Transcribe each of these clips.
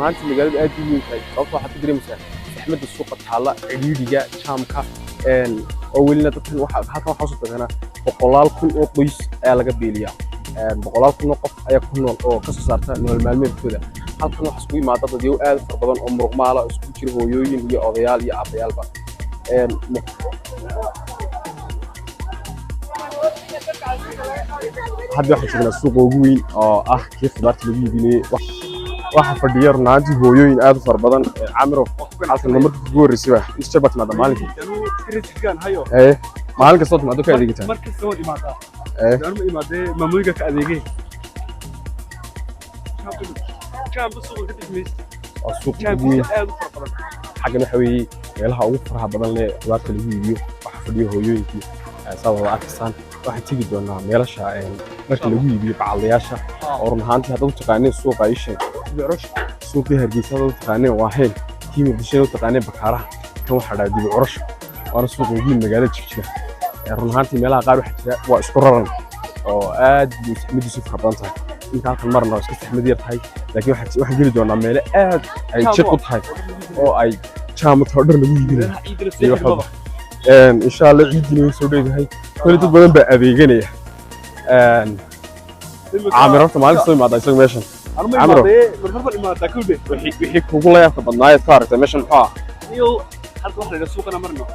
runaantii magaalada aad u weyn tahay sababtoo waxaad ku dareemaysaa saxmadda suuqa taalla cidhiidhiga jaamka oo welina dadkan halkan waxaa usoo taganaa 100,000 oo qoys ayaa laga beeliyaa 100,000 oo qof ayaa ku nool oo ka soo saarta nolol maalmeedkooda halkan waxaa isugu yimaada dad yow aad fara badan oo muruqmaala isku jira hooyooyin iyo odayaal iyo aabbayaalba hadda waxaan joognaa suuqa ugu weyn oo ah kii khudaarta lagu iibinayay waxa fadhiya runaantii hooyooyin aad u fara badan camiro halkan markii ugu horreysay waa isjaba timaada maalinkii maalin kastoo timaado ka adeegataa markii soo dhimaadaa daan ma imaadee maamoyga ka adeegay jaambu suuqa ka degmeys waa suuq ugu weyn aad u fara badan xaggan waxa weeye meelaha ugu faraha badan leh khudaarta lagu iibiyo waxa fadhiya hooyooyinkii sababta arkisaan waxaan tegi doonaa meelasha marka lagu iibiyo bacalayaasha oo run ahaantii hadda u taqaaneen suuqa Aisha suuqii Hargeysa u taqaaneen waa heen kii Muqdisho u taqaaneen Bakaaraha kan waxa dhaad dib curasho waana suuq ugu weyn magaalada Jigjiga run ahaantii meelaha qaar waxa jira waa isku raran oo aad saxmadiisu fara badan tahay inta halkan marna iska saxmad yar tahay laakiin waxaan geli doonaa meelo aad ay jiq u tahay oo ay jaamad hodar lagu iibinayo إن شاء الله عيدنا وسودي هاي كل تبغون بأبيجنيه عامر ما عندي ما دايسك ماشين عامر بالنسبة لما تاكل به وحيك كل يا أخي بدنا يتكارت ماشين حا يو حتى واحد السوق أنا مرنا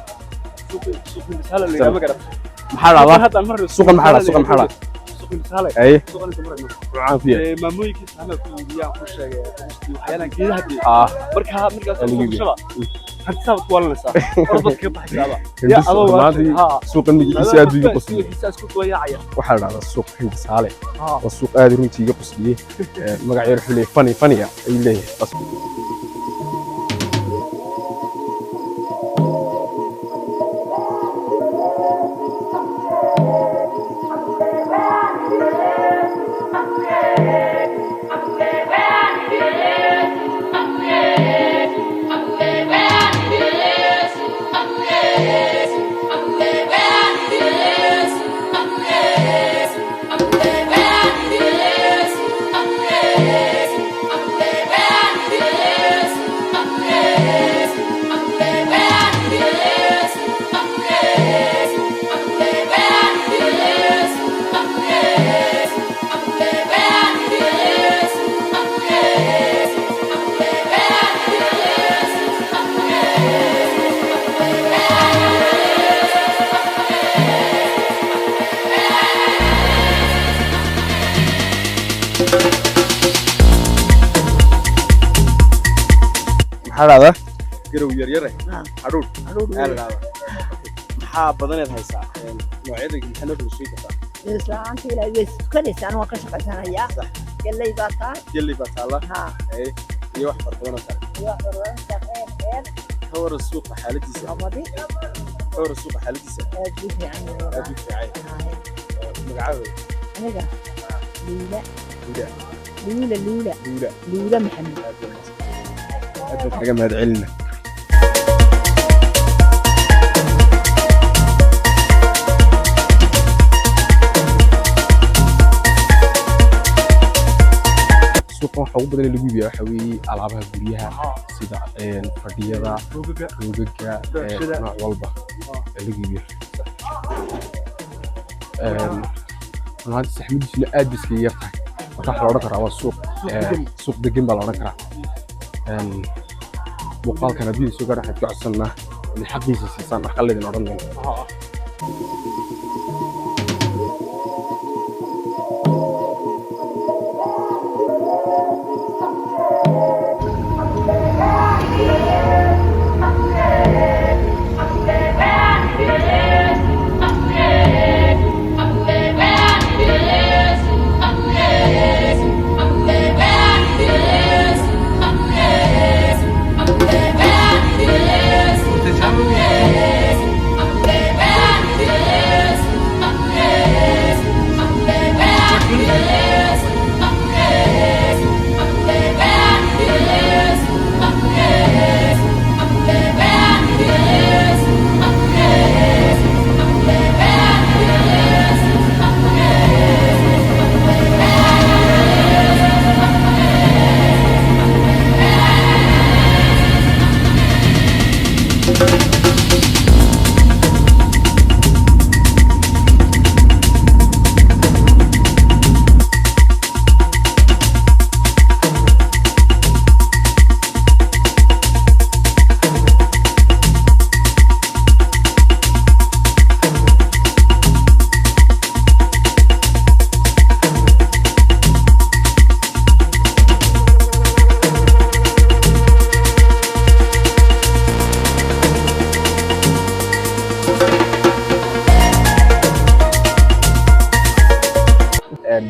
سوق المسهلة اللي جنب قرب محل الله سوق المحل سوق المحل سوق المسهلة أي سوق اللي مرنا عافية ماموي كيس أنا في بيا كل شيء أحيانا كذا هدي مركها سوق حتى سبت ولا نسا أربط كيف حسابه يا الله سوق النجيسي أدري قصدي سوق ويا عيا وحال على السوق حين سالي والسوق أدري تيجي قصدي ما قاعد يروح لي فني اللي بس هذا قرو يريره حرود هذا maxaa badaneed haysaa noocyada imtixaanada la sheegi kartaa islaanti ilaa iskuulaysa anoo ka shaqaysanaya galay baa taala ay iyo wax farbadan hawar suuqa xaaladiisa hawar suuqa xaaladiisa aad u fiican magacaada aniga luula maxamed أدري حاجة ما هتعلنا سوق حقوق بدل اللي بيبيع حوي ألعابها بريها سيدا فردية روجا نوع والبا اللي بيبيع هذا سحمد في الأدس كي يفتح فتح لورا كرا السوق دقيم بالورا كرا وقال كان بيجي سوق راح يتعصنا اللي حق يسيسان أخلي من أرضنا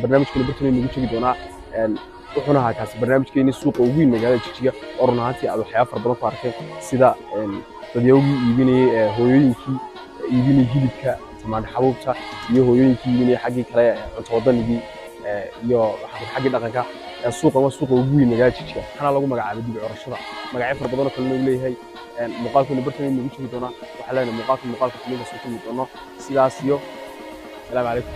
barnaamijkeena bartana nagu jegi doonaa wuxuuna ahaa kaasi barnaamijkeeni suuqa ugu weyn magaalada Jigjiga oo run ahaantii aad waxyaabo fara badan ku arkeen sida dadyowgii iibinayay hooyooyinkii iibinayay hilibka tamaandho xabuubta iyo hooyooyinkii iibinayay xaggii kale cunto wadanigii iyo xaggii dhaqanka suuqa waa suuqa ugu weyn magaalada Jigjiga kana lagu magacaabay dib u curashada magacyo fara badan oo kale uu leeyahay muuqaalkeena bartana nagu jegi doonaa waxa leenahay muuqaalka xiliga soo kulmi doono sidaas iyo salaam calaykum